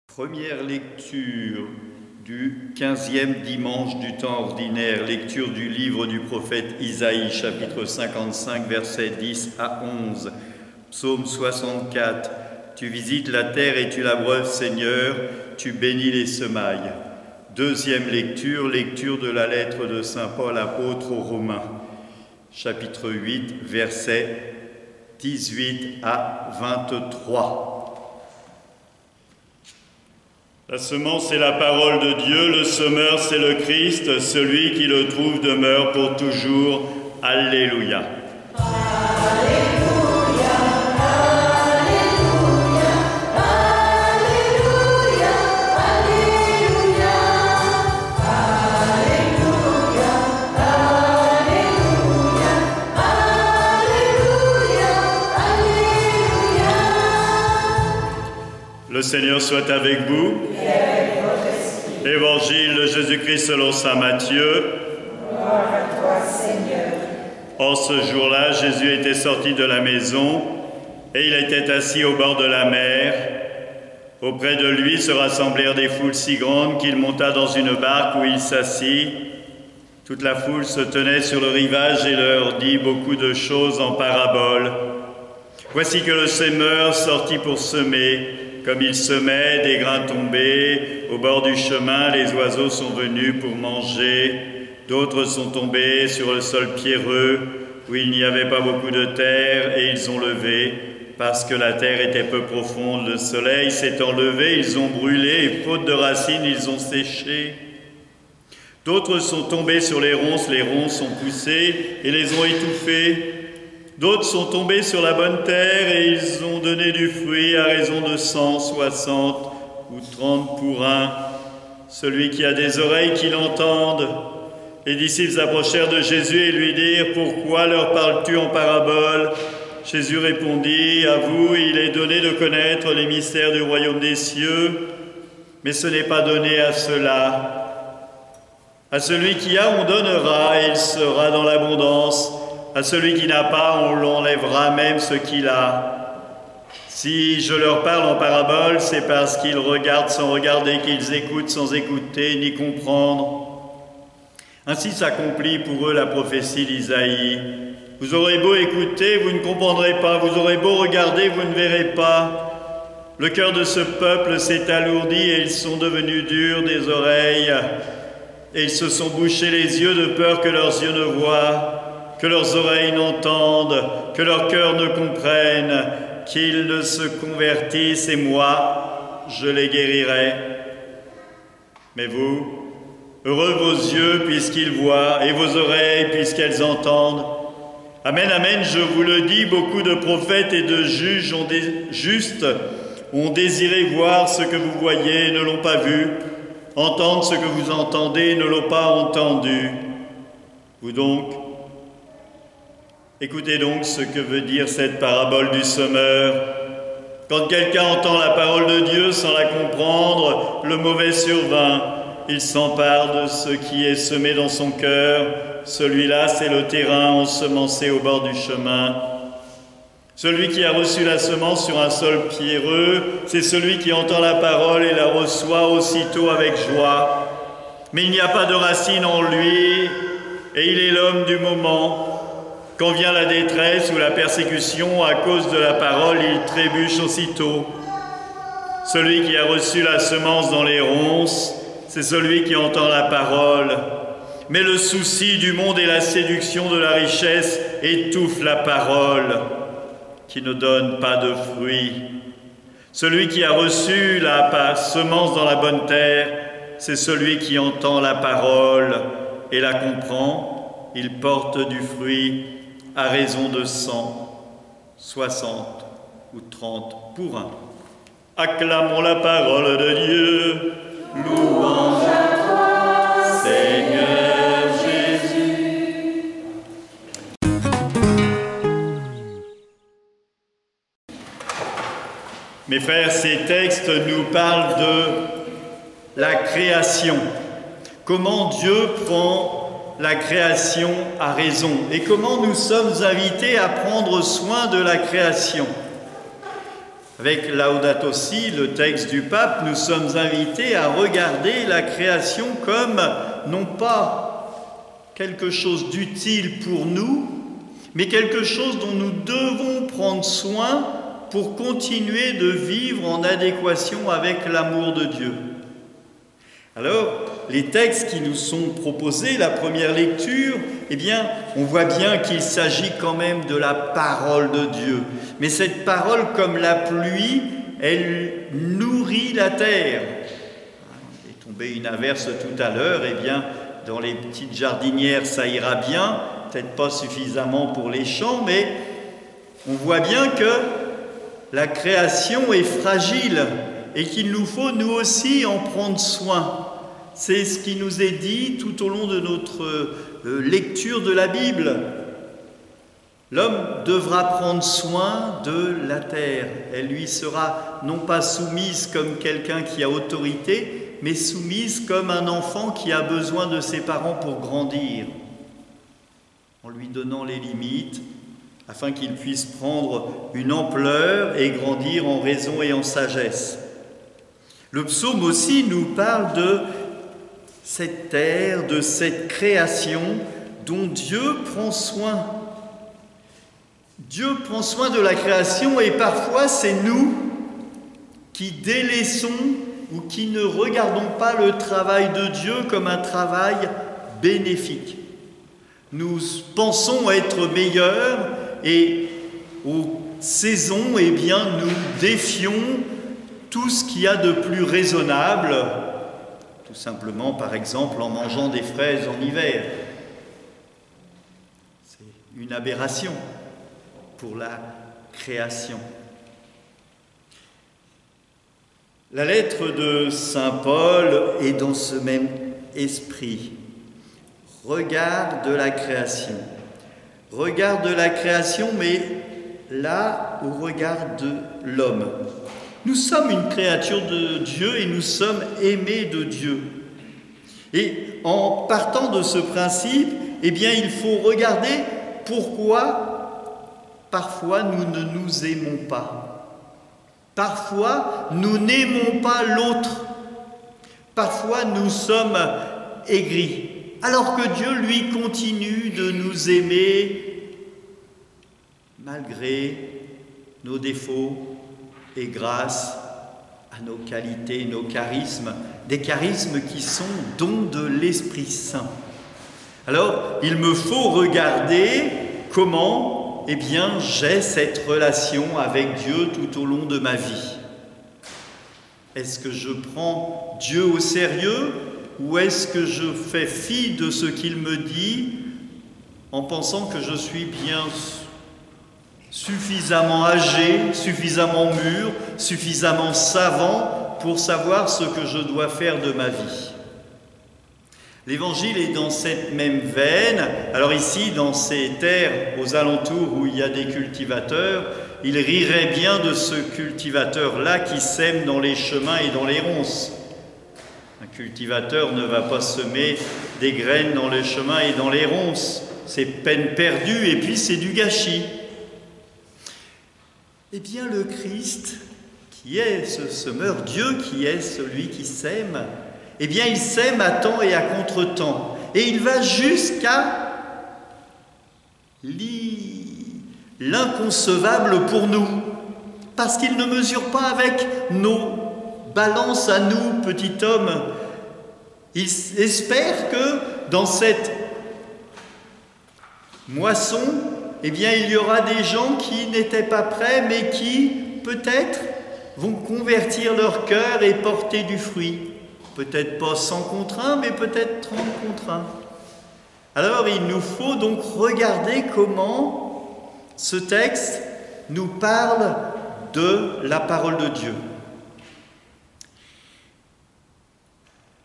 Première lecture du 15e dimanche du temps ordinaire, lecture du livre du prophète Isaïe, chapitre 55, versets 10 à 11, psaume 64. Tu visites la terre et tu l'abreuves, Seigneur, tu bénis les semailles. Deuxième lecture, lecture de la lettre de saint Paul apôtre aux Romains, chapitre 8, versets 18 à 23. La semence est la parole de Dieu, le semeur c'est le Christ, celui qui le trouve demeure pour toujours. Alléluia. Le Seigneur soit avec vous. Évangile de Jésus-Christ selon saint Matthieu. Gloire à toi, Seigneur. En ce jour-là, Jésus était sorti de la maison et il était assis au bord de la mer. Auprès de lui se rassemblèrent des foules si grandes qu'il monta dans une barque où il s'assit. Toute la foule se tenait sur le rivage et leur dit beaucoup de choses en paraboles. Voici que le semeur sortit pour semer. Comme il semait, des grains tombés, au bord du chemin, les oiseaux sont venus pour manger. D'autres sont tombés sur le sol pierreux, où il n'y avait pas beaucoup de terre, et ils ont levé. Parce que la terre était peu profonde, le soleil s'étant levé, ils ont brûlé, et faute de racines, ils ont séché. D'autres sont tombés sur les ronces ont poussé et les ont étouffés. D'autres sont tombés sur la bonne terre et ils ont donné du fruit à raison de 100, 60 ou 30 pour un. Celui qui a des oreilles qu'il entende. Les disciples approchèrent de Jésus et lui dirent « Pourquoi leur parles-tu en parabole ?» Jésus répondit « À vous, il est donné de connaître les mystères du royaume des cieux, mais ce n'est pas donné à ceux-là. À celui qui a, on donnera et il sera dans l'abondance. À celui qui n'a pas, on l'enlèvera même ce qu'il a. Si je leur parle en parabole, c'est parce qu'ils regardent sans regarder, qu'ils écoutent sans écouter, ni comprendre. Ainsi s'accomplit pour eux la prophétie d'Isaïe. Vous aurez beau écouter, vous ne comprendrez pas. Vous aurez beau regarder, vous ne verrez pas. Le cœur de ce peuple s'est alourdi et ils sont devenus durs des oreilles. Et ils se sont bouchés les yeux de peur que leurs yeux ne voient, que leurs oreilles n'entendent, que leur cœur ne comprenne, qu'ils ne se convertissent, et moi, je les guérirai. Mais vous, heureux vos yeux puisqu'ils voient, et vos oreilles puisqu'elles entendent. Amen, amen, je vous le dis, beaucoup de prophètes et de juges justes ont désiré voir ce que vous voyez et ne l'ont pas vu, entendre ce que vous entendez et ne l'ont pas entendu. Vous donc, écoutez donc ce que veut dire cette parabole du semeur. Quand quelqu'un entend la parole de Dieu sans la comprendre, le mauvais survint. Il s'empare de ce qui est semé dans son cœur. Celui-là, c'est le terrain ensemencé au bord du chemin. Celui qui a reçu la semence sur un sol pierreux, c'est celui qui entend la parole et la reçoit aussitôt avec joie. Mais il n'y a pas de racine en lui, et il est l'homme du moment. Quand vient la détresse ou la persécution à cause de la parole, il trébuche aussitôt. Celui qui a reçu la semence dans les ronces, c'est celui qui entend la parole. Mais le souci du monde et la séduction de la richesse étouffent la parole, qui ne donne pas de fruits. Celui qui a reçu la semence dans la bonne terre, c'est celui qui entend la parole et la comprend. Il porte du fruit à raison de 100, 60 ou 30 pour un. Acclamons la parole de Dieu. Louange à toi, Seigneur Jésus. Mes frères, ces textes nous parlent de la création. Comment Dieu prend la création a raison et comment nous sommes invités à prendre soin de la création. Avec Laudato Si, le texte du pape, nous sommes invités à regarder la création comme non pas quelque chose d'utile pour nous, mais quelque chose dont nous devons prendre soin pour continuer de vivre en adéquation avec l'amour de Dieu. Alors, les textes qui nous sont proposés, la première lecture, eh bien, on voit bien qu'il s'agit quand même de la parole de Dieu. Mais cette parole, comme la pluie, elle nourrit la terre. Il est tombé une averse tout à l'heure, eh bien, dans les petites jardinières, ça ira bien, peut-être pas suffisamment pour les champs, mais on voit bien que la création est fragile et qu'il nous faut nous aussi en prendre soin. C'est ce qui nous est dit tout au long de notre lecture de la Bible. L'homme devra prendre soin de la terre. Elle lui sera non pas soumise comme quelqu'un qui a autorité, mais soumise comme un enfant qui a besoin de ses parents pour grandir, en lui donnant les limites, afin qu'il puisse prendre une ampleur et grandir en raison et en sagesse. Le psaume aussi nous parle de cette terre, de cette création dont Dieu prend soin. Dieu prend soin de la création et parfois c'est nous qui délaissons ou qui ne regardons pas le travail de Dieu comme un travail bénéfique. Nous pensons être meilleurs et aux saisons, eh bien, nous défions tout ce qu'il y a de plus raisonnable, tout simplement, par exemple, en mangeant des fraises en hiver. C'est une aberration pour la création. La lettre de saint Paul est dans ce même esprit. Regard de la création. Regard de la création, mais là, au regard de l'homme. Nous sommes une créature de Dieu et nous sommes aimés de Dieu. Et en partant de ce principe, eh bien, il faut regarder pourquoi parfois nous ne nous aimons pas. Parfois, nous n'aimons pas l'autre. Parfois, nous sommes aigris. Alors que Dieu, lui, continue de nous aimer malgré nos défauts et grâce à nos qualités, nos charismes, des charismes qui sont dons de l'Esprit Saint. Alors, il me faut regarder comment, eh bien, j'ai cette relation avec Dieu tout au long de ma vie. Est-ce que je prends Dieu au sérieux ou est-ce que je fais fi de ce qu'il me dit en pensant que je suis bien suffisamment âgé, suffisamment mûr, suffisamment savant pour savoir ce que je dois faire de ma vie? L'Évangile est dans cette même veine. Alors ici, dans ces terres aux alentours où il y a des cultivateurs, il rirait bien de ce cultivateur-là qui sème dans les chemins et dans les ronces. Un cultivateur ne va pas semer des graines dans les chemins et dans les ronces. C'est peine perdue et puis c'est du gâchis. Eh bien, le Christ, qui est ce semeur, Dieu qui est celui qui sème, eh bien, il sème à temps et à contre-temps. Et il va jusqu'à l'inconcevable pour nous, parce qu'il ne mesure pas avec nos balances à nous, petit homme. Il espère que dans cette moisson, eh bien, il y aura des gens qui n'étaient pas prêts, mais qui, peut-être, vont convertir leur cœur et porter du fruit. Peut-être pas 100 contre 1, mais peut-être 30 contre 1. Alors, il nous faut donc regarder comment ce texte nous parle de la parole de Dieu.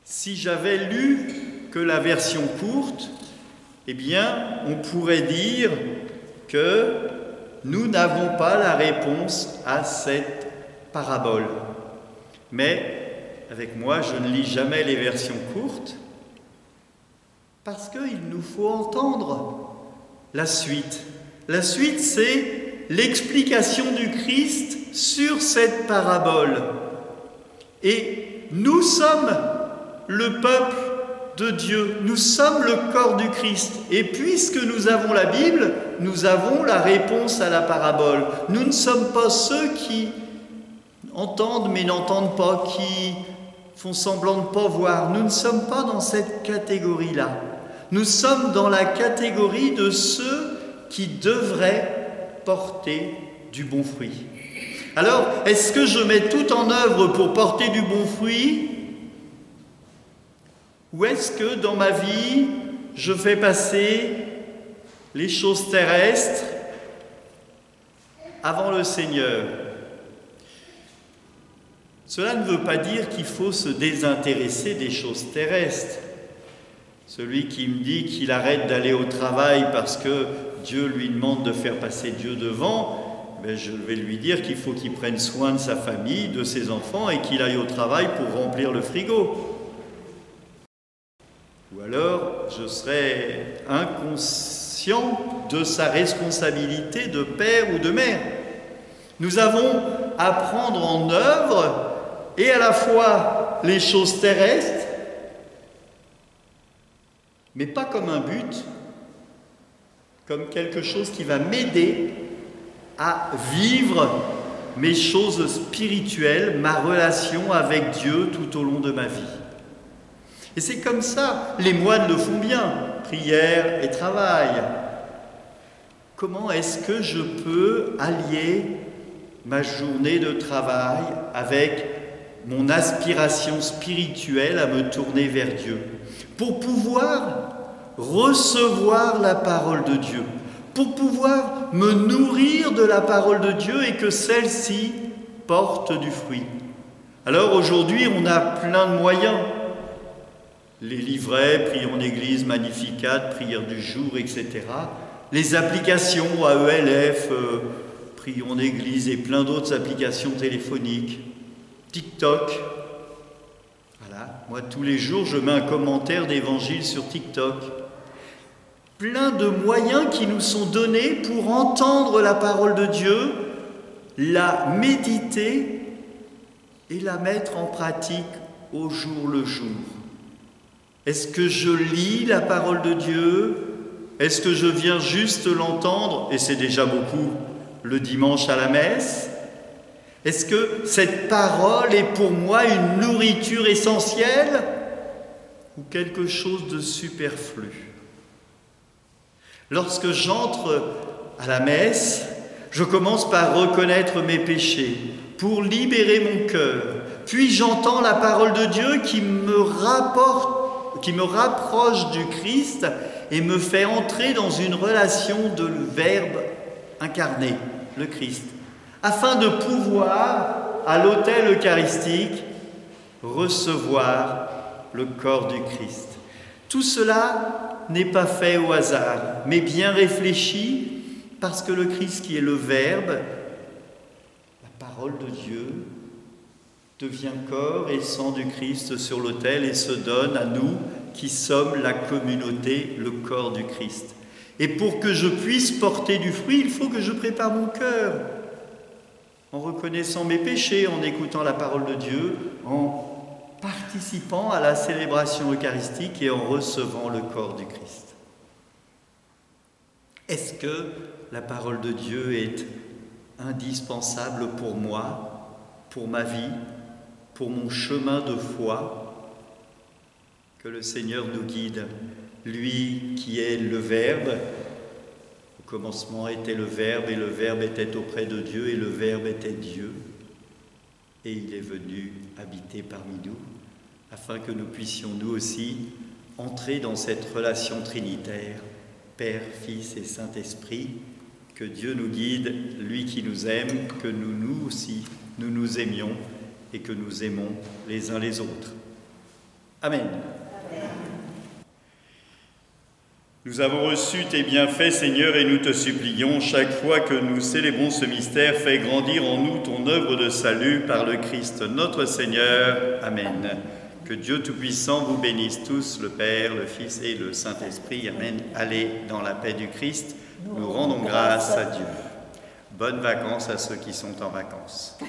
Si j'avais lu que la version courte, eh bien, on pourrait dire que nous n'avons pas la réponse à cette parabole. Mais avec moi, je ne lis jamais les versions courtes Parce qu'il nous faut entendre la suite. La suite, c'est l'explication du Christ sur cette parabole. Et nous sommes le peuple de Dieu, nous sommes le corps du Christ. Et puisque nous avons la Bible, nous avons la réponse à la parabole. Nous ne sommes pas ceux qui entendent mais n'entendent pas, qui font semblant de ne pas voir. Nous ne sommes pas dans cette catégorie-là. Nous sommes dans la catégorie de ceux qui devraient porter du bon fruit. Alors, est-ce que je mets tout en œuvre pour porter du bon fruit? Ou est-ce que dans ma vie, je fais passer les choses terrestres avant le Seigneur? Cela ne veut pas dire qu'il faut se désintéresser des choses terrestres. Celui qui me dit qu'il arrête d'aller au travail parce que Dieu lui demande de faire passer Dieu devant, ben je vais lui dire qu'il faut qu'il prenne soin de sa famille, de ses enfants et qu'il aille au travail pour remplir le frigo. Ou alors, je serai inconscient de sa responsabilité de père ou de mère. Nous avons à prendre en œuvre et à la fois les choses terrestres, mais pas comme un but, comme quelque chose qui va m'aider à vivre mes choses spirituelles, ma relation avec Dieu tout au long de ma vie. Et c'est comme ça, les moines le font bien, prière et travail. Comment est-ce que je peux allier ma journée de travail avec mon aspiration spirituelle à me tourner vers Dieu, pour pouvoir recevoir la parole de Dieu, pour pouvoir me nourrir de la parole de Dieu et que celle-ci porte du fruit. Alors aujourd'hui, on a plein de moyens. Les livrets, prions en église, Magnificat, prière du jour, etc. Les applications AELF, prions en église et plein d'autres applications téléphoniques. TikTok. Voilà, moi tous les jours je mets un commentaire d'évangile sur TikTok. Plein de moyens qui nous sont donnés pour entendre la parole de Dieu, la méditer et la mettre en pratique au jour le jour. Est-ce que je lis la parole de Dieu? Est-ce que je viens juste l'entendre, et c'est déjà beaucoup, le dimanche à la messe? Est-ce que cette parole est pour moi une nourriture essentielle ou quelque chose de superflu? Lorsque j'entre à la messe, je commence par reconnaître mes péchés pour libérer mon cœur. Puis j'entends la parole de Dieu qui me rapproche du Christ et me fait entrer dans une relation de Verbe incarné, le Christ, afin de pouvoir, à l'autel eucharistique, recevoir le corps du Christ. Tout cela n'est pas fait au hasard, mais bien réfléchi, parce que le Christ qui est le Verbe, la parole de Dieu, devient corps et sang du Christ sur l'autel et se donne à nous qui sommes la communauté, le corps du Christ. Et pour que je puisse porter du fruit, il faut que je prépare mon cœur, en reconnaissant mes péchés, en écoutant la parole de Dieu, en participant à la célébration eucharistique et en recevant le corps du Christ. Est-ce que la parole de Dieu est indispensable pour moi, pour ma vie, pour mon chemin de foi? Que le Seigneur nous guide, lui qui est le Verbe. Au commencement était le Verbe, et le Verbe était auprès de Dieu, et le Verbe était Dieu. Et il est venu habiter parmi nous, afin que nous puissions nous aussi entrer dans cette relation trinitaire, Père, Fils et Saint-Esprit. Que Dieu nous guide, lui qui nous aime, que nous aussi, nous nous aimions et que nous aimons les uns les autres. Amen. Nous avons reçu tes bienfaits, Seigneur, et nous te supplions, chaque fois que nous célébrons ce mystère, fais grandir en nous ton œuvre de salut par le Christ notre Seigneur. Amen. que Dieu Tout-Puissant vous bénisse tous, le Père, le Fils et le Saint-Esprit. Amen. Allez dans la paix du Christ. Nous rendons grâce à Dieu. Bonnes vacances à ceux qui sont en vacances.